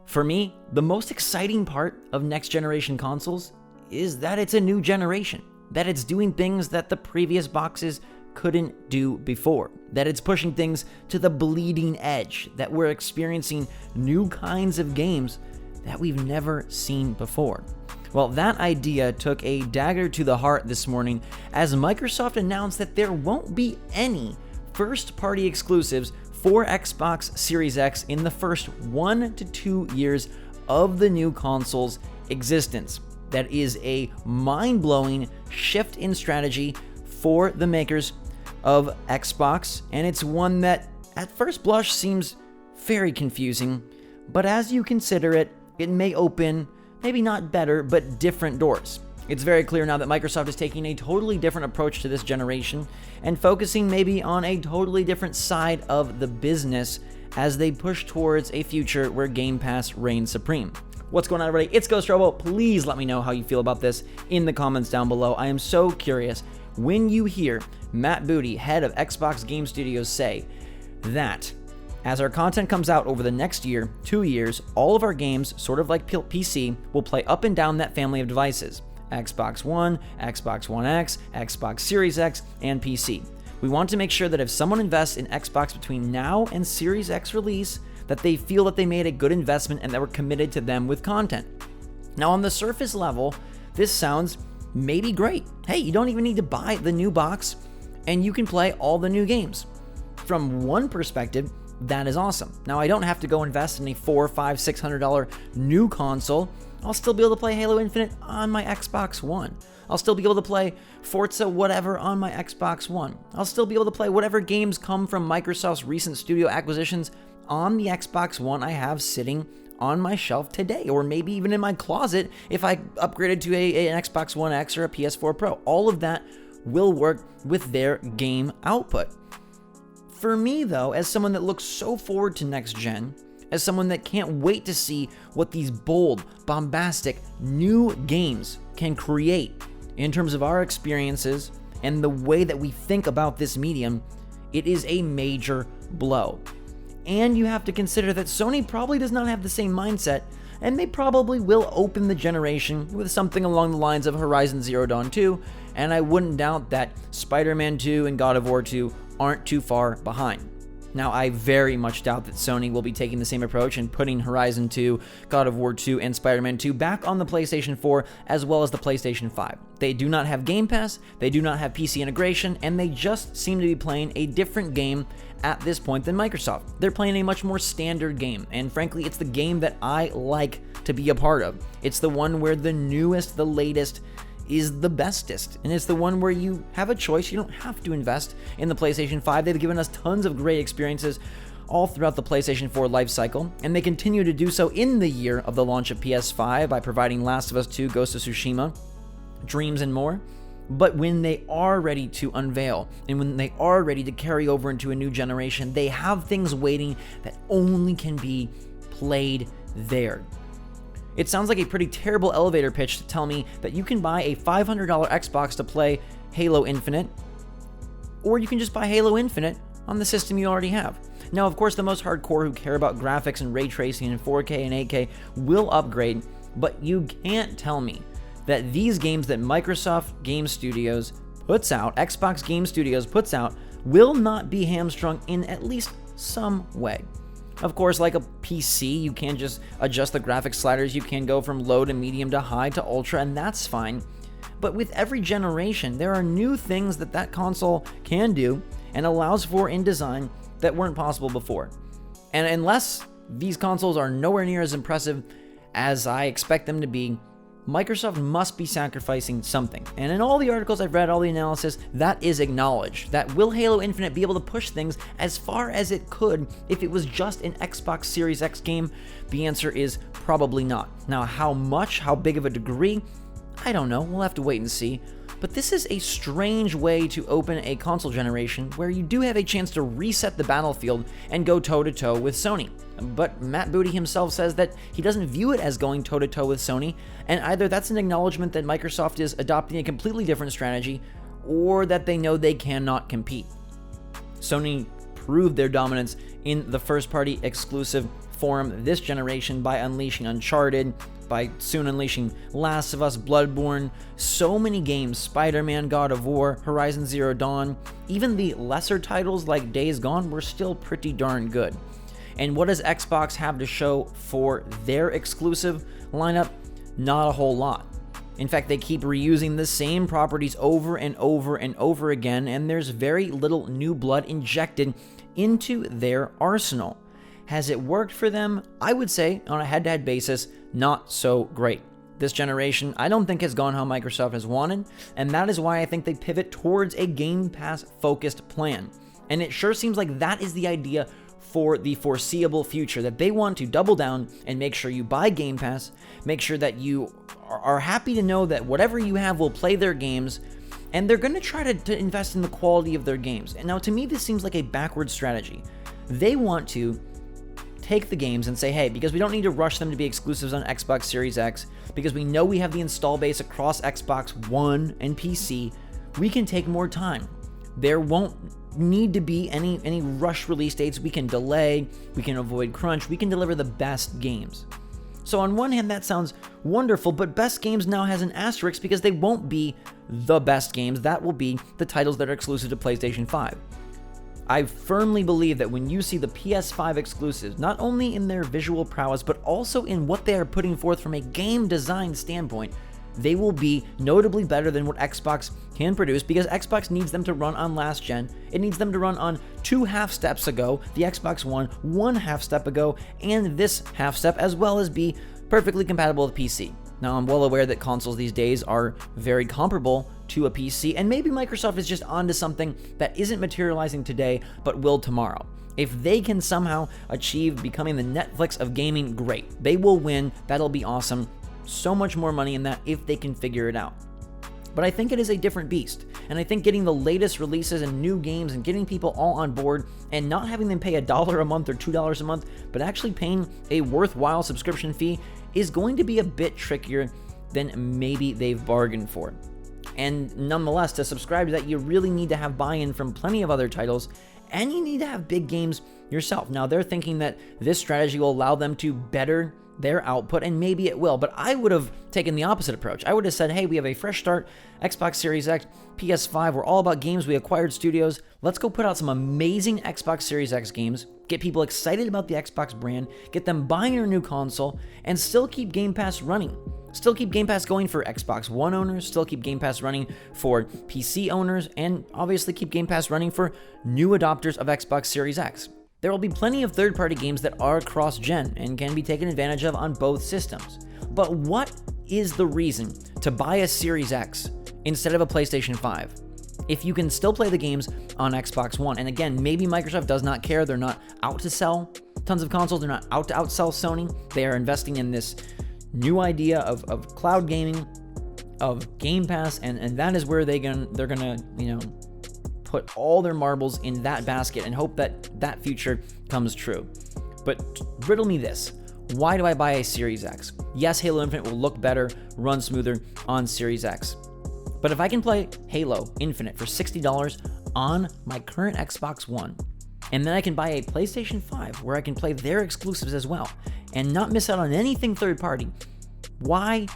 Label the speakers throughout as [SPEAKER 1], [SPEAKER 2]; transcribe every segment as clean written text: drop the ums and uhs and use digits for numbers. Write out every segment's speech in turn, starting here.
[SPEAKER 1] For me, the most exciting part of next generation consoles is that it's a new generation, that it's doing things that the previous boxes couldn't do before, that it's pushing things to the bleeding edge, that we're experiencing new kinds of games that we've never seen before. Well, that idea took a dagger to the heart this morning as Microsoft announced that there won't be any first-party exclusives for Xbox Series X in the first 1 to 2 years of the new console's existence. That is a mind-blowing shift in strategy for the makers of Xbox, and it's one that at first blush seems very confusing, but as you consider it, it may open maybe not better, but different doors. It's very clear now that Microsoft is taking a totally different approach to this generation and focusing maybe on a totally different side of the business as they push towards a future where Game Pass reigns supreme. What's going on, everybody? It's Ghost Robo. Please let me know how you feel about this in the comments down below. I am so curious when you hear Matt Booty, head of Xbox Game Studios, say that as our content comes out over the next year, 2 years, all of our games, sort of like PC, will play up and down that family of devices. Xbox One, Xbox One X, Xbox Series X, and PC. We want to make sure that if someone invests in Xbox between now and Series X release, that they feel that they made a good investment and that we're committed to them with content. Now, on the surface level, this sounds maybe great. Hey, you don't even need to buy the new box, and you can play all the new games. From one perspective, that is awesome. Now, I don't have to go invest in a $400, $500, $600 new console. I'll still be able to play Halo Infinite on my Xbox One. I'll still be able to play Forza whatever on my Xbox One. I'll still be able to play whatever games come from Microsoft's recent studio acquisitions on the Xbox One I have sitting on my shelf today, or maybe even in my closet if I upgraded to an Xbox One X or a PS4 Pro. All of that will work with their game output. For me, though, as someone that looks so forward to next gen, as someone that can't wait to see what these bold, bombastic, new games can create in terms of our experiences and the way that we think about this medium, it is a major blow. And you have to consider that Sony probably does not have the same mindset, and they probably will open the generation with something along the lines of Horizon Zero Dawn 2, and I wouldn't doubt that Spider-Man 2 and God of War 2 aren't too far behind. Now, I very much doubt that Sony will be taking the same approach and putting Horizon 2, God of War 2, and Spider-Man 2 back on the PlayStation 4 as well as the PlayStation 5. They do not have Game Pass, they do not have PC integration, and they just seem to be playing a different game at this point than Microsoft. They're playing a much more standard game, and frankly, it's the game that I like to be a part of. It's the one where the newest, the latest, is the bestest, and it's the one where you have a choice. You don't have to invest in the PlayStation 5. They've given us tons of great experiences all throughout the PlayStation 4 life cycle, and they continue to do so in the year of the launch of PS5 by providing Last of Us 2, Ghost of Tsushima, Dreams, and more. But when they are ready to unveil, and when they are ready to carry over into a new generation, they have things waiting that only can be played there. It sounds like a pretty terrible elevator pitch to tell me that you can buy a $500 Xbox to play Halo Infinite, or you can just buy Halo Infinite on the system you already have. Now, of course, the most hardcore who care about graphics and ray tracing in 4K and 8K will upgrade, but you can't tell me that these games that Microsoft Game Studios puts out, Xbox Game Studios puts out, will not be hamstrung in at least some way. Of course, like a PC, you can just adjust the graphics sliders. You can go from low to medium to high to ultra, and that's fine. But with every generation, there are new things that console can do and allows for in design that weren't possible before. And unless these consoles are nowhere near as impressive as I expect them to be, Microsoft must be sacrificing something. And in all the articles I've read, all the analysis, that is acknowledged. That will Halo Infinite be able to push things as far as it could if it was just an Xbox Series X game? The answer is probably not. Now, how much, how big of a degree? I don't know. We'll have to wait and see. But this is a strange way to open a console generation where you do have a chance to reset the battlefield and go toe-to-toe with Sony. But Matt Booty himself says that he doesn't view it as going toe-to-toe with Sony, and either that's an acknowledgement that Microsoft is adopting a completely different strategy, or that they know they cannot compete. Sony proved their dominance in the first-party exclusive form this generation by unleashing Uncharted, by soon unleashing Last of Us, Bloodborne, so many games, Spider-Man, God of War, Horizon Zero Dawn, even the lesser titles like Days Gone were still pretty darn good. And what does Xbox have to show for their exclusive lineup? Not a whole lot. In fact, they keep reusing the same properties over and over and over again, and there's very little new blood injected into their arsenal. Has it worked for them? I would say, on a head-to-head basis, not so great. This generation, I don't think has gone how Microsoft has wanted, and that is why I think they pivot towards a Game Pass-focused plan. And it sure seems like that is the idea for the foreseeable future, that they want to double down and make sure you buy Game Pass, make sure that you are happy to know that whatever you have will play their games, and they're going to try to invest in the quality of their games. And now to me, this seems like a backward strategy. They want to take the games and say, hey, because we don't need to rush them to be exclusives on Xbox Series X, because we know we have the install base across Xbox One and PC, we can take more time. There won't need to be any rush release dates. We can delay, we can avoid crunch, we can deliver the best games. So on one hand, that sounds wonderful, but best games now has an asterisk because they won't be the best games. That will be the titles that are exclusive to PlayStation 5. I firmly believe that when you see the PS5 exclusives, not only in their visual prowess, but also in what they are putting forth from a game design standpoint, they will be notably better than what Xbox can produce, because Xbox needs them to run on last gen. It needs them to run on 2 half steps ago, the Xbox One 1 half step ago, and this half step, as well as be perfectly compatible with PC. Now, I'm well aware that consoles these days are very comparable to a PC, and maybe Microsoft is just onto something that isn't materializing today, but will tomorrow. If they can somehow achieve becoming the Netflix of gaming, great. They will win. That'll be awesome. So much more money in that if they can figure it out. But I think it is a different beast, and I think getting the latest releases and new games and getting people all on board and not having them pay $1 a month or $2 a month, but actually paying a worthwhile subscription fee is going to be a bit trickier than maybe they've bargained for. And nonetheless, to subscribe to that, you really need to have buy-in from plenty of other titles, and you need to have big games yourself. Now, they're thinking that this strategy will allow them to better their output, and maybe it will, but I would have taken the opposite approach. I would have said, hey, we have a fresh start, Xbox Series X, PS5, we're all about games, we acquired studios, let's go put out some amazing Xbox Series X games, get people excited about the Xbox brand, get them buying a new console, and still keep Game Pass running. Still keep Game Pass going for Xbox One owners, still keep Game Pass running for PC owners, and obviously keep Game Pass running for new adopters of Xbox Series X. There will be plenty of third-party games that are cross-gen and can be taken advantage of on both systems. But what is the reason to buy a Series X instead of a PlayStation 5? If you can still play the games on Xbox One, and again, maybe Microsoft does not care, they're not out to sell tons of consoles, they're not out to outsell Sony, they are investing in this new idea of cloud gaming, of Game Pass, and that is where they're gonna, put all their marbles in that basket and hope that that future comes true. But riddle me this. Why do I buy a Series X? Yes, Halo Infinite will look better, run smoother on Series X. But if I can play Halo Infinite for $60 on my current Xbox One, and then I can buy a PlayStation 5 where I can play their exclusives as well, and not miss out on anything third party, why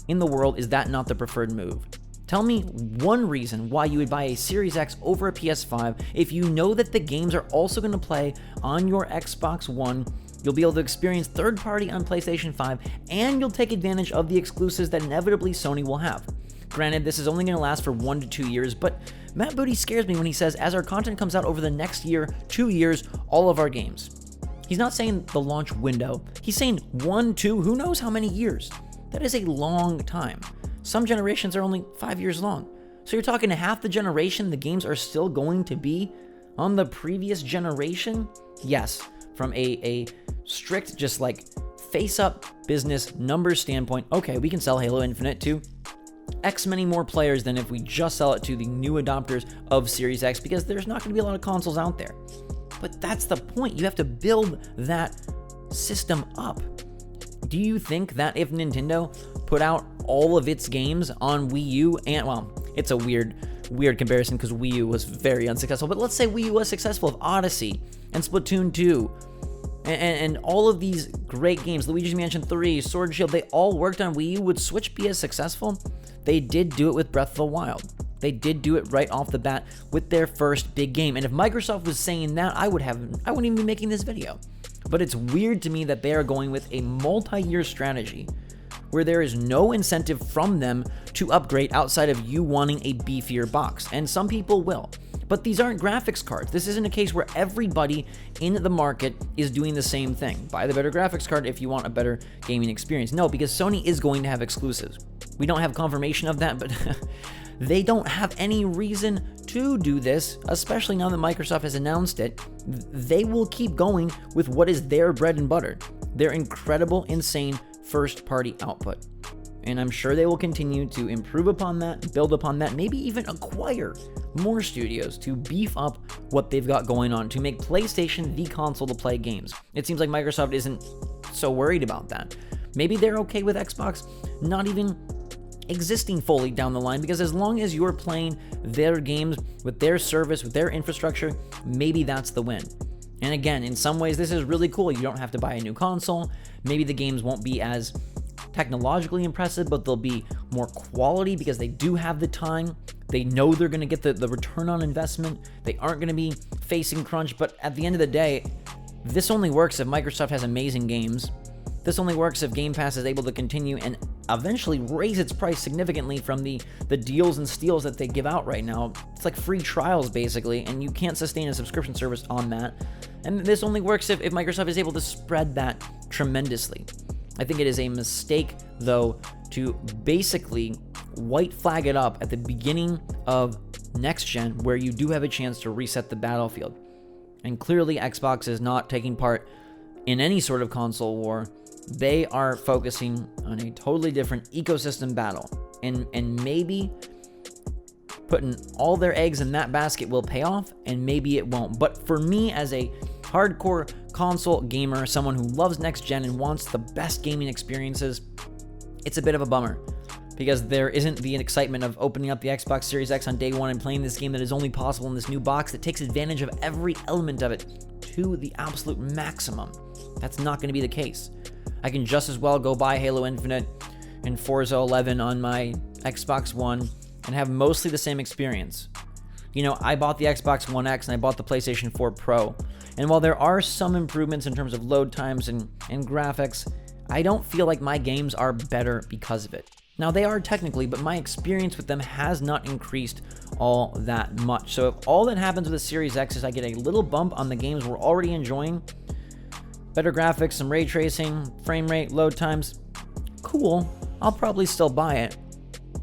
[SPEAKER 1] in the world is that not the preferred move? Tell me one reason why you would buy a Series X over a PS5 if you know that the games are also going to play on your Xbox One, you'll be able to experience third party on PlayStation 5, and you'll take advantage of the exclusives that inevitably Sony will have. Granted, this is only going to last for 1 to 2 years, but Matt Booty scares me when he says, as our content comes out over the next year, 2 years, all of our games. He's not saying the launch window, he's saying 1, 2, who knows how many years. That is a long time. Some generations are only 5 years long. So you're talking to half the generation, the games are still going to be on the previous generation? Yes, from a strict, just like face-up business numbers standpoint, okay, we can sell Halo Infinite to X many more players than if we just sell it to the new adopters of Series X, because there's not going to be a lot of consoles out there. But that's the point. You have to build that system up. Do you think that if Nintendo put out all of its games on Wii U, and well, it's a weird comparison because Wii U was very unsuccessful, but let's say Wii U was successful with Odyssey and Splatoon 2 And all of these great games, Luigi's Mansion 3, Sword and Shield, they all worked on Wii U. Would Switch be as successful? They did do it with Breath of the Wild. They did do it right off the bat with their first big game. And if Microsoft was saying that, I wouldn't even be making this video. But it's weird to me that they are going with a multi-year strategy where there is no incentive from them to upgrade outside of you wanting a beefier box. And some people will. But these aren't graphics cards. This isn't a case where everybody in the market is doing the same thing. Buy the better graphics card if you want a better gaming experience. No, because Sony is going to have exclusives. We don't have confirmation of that, but they don't have any reason to do this, especially now that Microsoft has announced it. They will keep going with what is their bread and butter, their incredible, insane first-party output. And I'm sure they will continue to improve upon that, build upon that, maybe even acquire more studios to beef up what they've got going on, to make PlayStation the console to play games. It seems like Microsoft isn't so worried about that. Maybe they're okay with Xbox not even existing fully down the line, because as long as you're playing their games with their service, with their infrastructure, maybe that's the win. And again, in some ways, this is really cool. You don't have to buy a new console. Maybe the games won't be as technologically impressive, but they'll be more quality because they do have the time. They know they're going to get the return on investment. They aren't going to be facing crunch. But at the end of the day, this only works if Microsoft has amazing games. This only works if Game Pass is able to continue and eventually raise its price significantly from the deals and steals that they give out right now. It's like free trials, basically, and you can't sustain a subscription service on that. And this only works if Microsoft is able to spread that tremendously. I think it is a mistake, though, to basically white flag it up at the beginning of next gen, where you do have a chance to reset the battlefield. And clearly, Xbox is not taking part in any sort of console war. They are focusing on a totally different ecosystem battle. And maybe putting all their eggs in that basket will pay off, and maybe it won't. But for me, as a hardcore console gamer, someone who loves next gen and wants the best gaming experiences, it's a bit of a bummer, because there isn't the excitement of opening up the Xbox Series X on day one and playing this game that is only possible in this new box that takes advantage of every element of it to the absolute maximum. That's not going to be the case. I can just as well go buy Halo Infinite and Forza 11 on my Xbox One and have mostly the same experience. You know, I bought the Xbox One X and I bought the PlayStation 4 Pro. And while there are some improvements in terms of load times and graphics, I don't feel like my games are better because of it. Now, they are technically, but my experience with them has not increased all that much. So if all that happens with the Series X is I get a little bump on the games we're already enjoying, better graphics, some ray tracing, frame rate, load times, cool, I'll probably still buy it.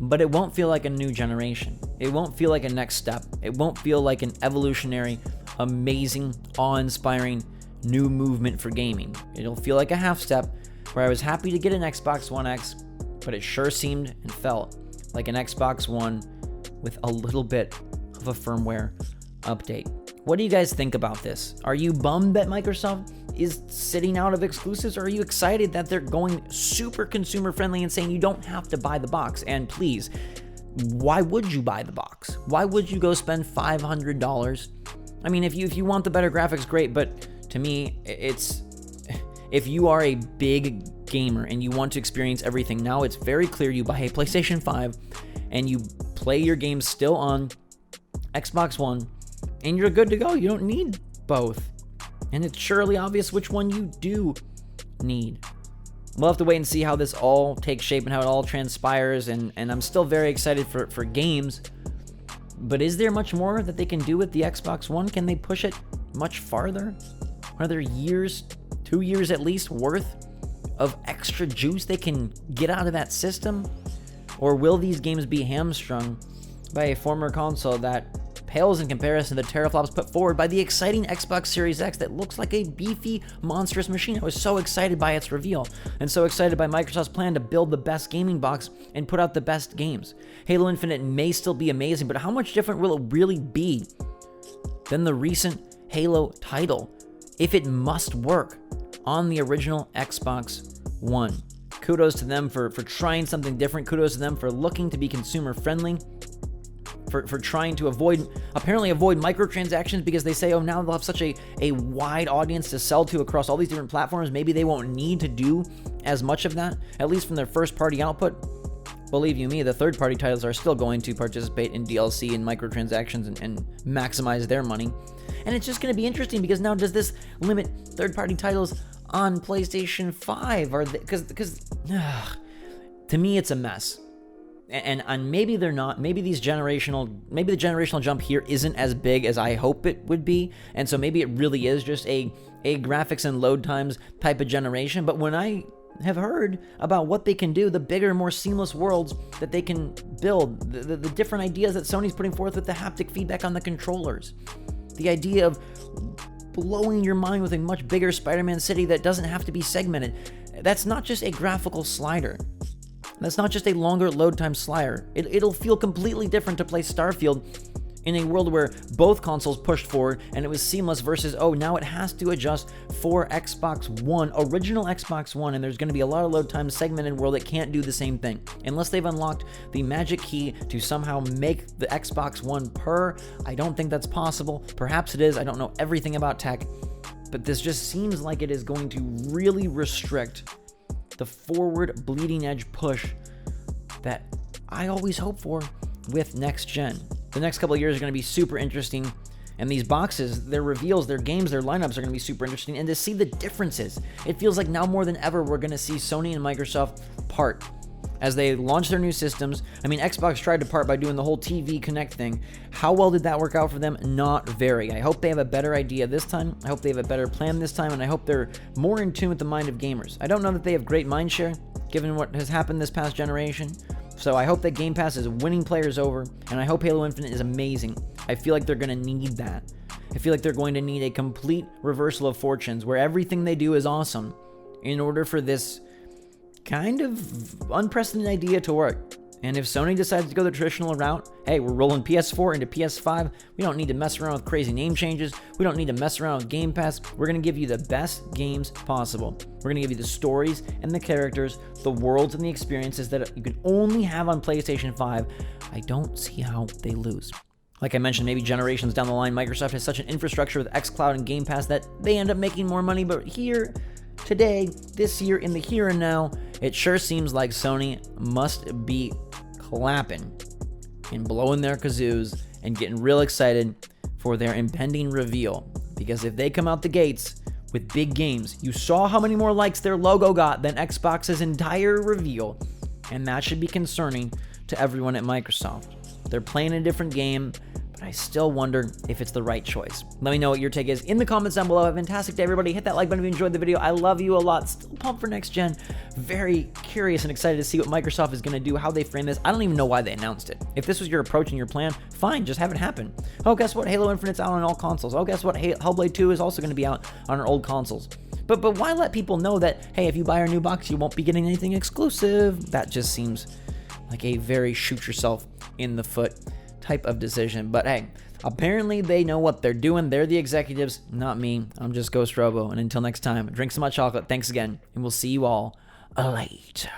[SPEAKER 1] But it won't feel like a new generation. It won't feel like a next step. It won't feel like an evolutionary, amazing, awe-inspiring new movement for gaming. It'll feel like a half step where I was happy to get an Xbox One X, but it sure seemed and felt like an Xbox One with a little bit of a firmware update. What do you guys think about this? Are you bummed that Microsoft is sitting out of exclusives, or are you excited that they're going super consumer friendly and saying you don't have to buy the box? And please, why would you buy the box? Why would you go spend $500? I mean, if you want the better graphics, great, but to me, it's, if you are a big gamer and you want to experience everything now, it's very clear you buy a PlayStation 5 and you play your games still on Xbox One and you're good to go. You don't need both. And it's surely obvious which one you do need. We'll have to wait and see how this all takes shape and how it all transpires, and I'm still very excited for games. But is there much more that they can do with the Xbox One? Can they push it much farther? Are there years, 2 years at least, worth of extra juice they can get out of that system? Or will these games be hamstrung by a former console that pales in comparison to the teraflops put forward by the exciting Xbox Series X that looks like a beefy, monstrous machine? I was so excited by its reveal, and so excited by Microsoft's plan to build the best gaming box and put out the best games. Halo Infinite may still be amazing, but how much different will it really be than the recent Halo title if it must work on the original Xbox One? Kudos to them for trying something different. Kudos to them for looking to be consumer friendly. for trying to apparently avoid microtransactions, because they say, oh, now they'll have such a wide audience to sell to across all these different platforms. Maybe they won't need to do as much of that, at least from their first party output. Believe you me, the third-party titles are still going to participate in DLC and microtransactions and maximize their money. And it's just going to be interesting, because now does this limit third-party titles on PlayStation 5? Or because to me it's a mess. And maybe they're not. Maybe the generational jump here isn't as big as I hope it would be. And so maybe it really is just a graphics and load times type of generation. But when I have heard about what they can do, the bigger, more seamless worlds that they can build, the different ideas that Sony's putting forth with the haptic feedback on the controllers, the idea of blowing your mind with a much bigger Spider-Man city that doesn't have to be segmented. That's not just a graphical slider. That's not just a longer load time slider. It'll feel completely different to play Starfield in a world where both consoles pushed forward and it was seamless versus, oh, now it has to adjust for Xbox One, original Xbox One, and there's going to be a lot of load time segmented world that can't do the same thing. Unless they've unlocked the magic key to somehow make the Xbox One purr, I don't think that's possible. Perhaps it is. I don't know everything about tech, but this just seems like it is going to really restrict the forward bleeding edge push that I always hope for with next gen. The next couple of years are going to be super interesting, and these boxes, their reveals, their games, their lineups are going to be super interesting, and to see the differences. It feels like now more than ever we're going to see Sony and Microsoft part as they launch their new systems. I mean, Xbox tried to part by doing the whole TV Connect thing. How well did that work out for them? Not very. I hope they have a better idea this time. I hope they have a better plan this time, and I hope they're more in tune with the mind of gamers. I don't know that they have great mind share, given what has happened this past generation. So I hope that Game Pass is winning players over, and I hope Halo Infinite is amazing. I feel like they're going to need that. I feel like they're going to need a complete reversal of fortunes where everything they do is awesome in order for this kind of unprecedented idea to work. And if Sony decides to go the traditional route, hey, we're rolling PS4 into PS5. We don't need to mess around with crazy name changes. We don't need to mess around with Game Pass. We're going to give you the best games possible. We're going to give you the stories and the characters, the worlds and the experiences that you can only have on PlayStation 5. I don't see how they lose. Like I mentioned, maybe generations down the line, Microsoft has such an infrastructure with xCloud and Game Pass that they end up making more money. But here, today, this year, in the here and now, it sure seems like Sony must be clapping and blowing their kazoos and getting real excited for their impending reveal. Because if they come out the gates with big games, you saw how many more likes their logo got than Xbox's entire reveal, and that should be concerning to everyone at Microsoft. They're playing a different game, but I still wonder if it's the right choice. Let me know what your take is in the comments down below. Have a fantastic day, everybody. Hit that like button if you enjoyed the video. I love you a lot. Still pumped for next gen. Very curious and excited to see what Microsoft is going to do, how they frame this. I don't even know why they announced it. If this was your approach and your plan, fine, just have it happen. Oh, guess what? Halo Infinite's out on all consoles. Oh, guess what? Hellblade 2 is also going to be out on our old consoles. But why let people know that, hey, if you buy our new box, you won't be getting anything exclusive? That just seems like a very shoot yourself in the foot type of decision. But hey, apparently they know what they're doing. They're the executives, not me. I'm just Ghost Robo. And until next time, drink some hot chocolate. Thanks again, and we'll see you all later.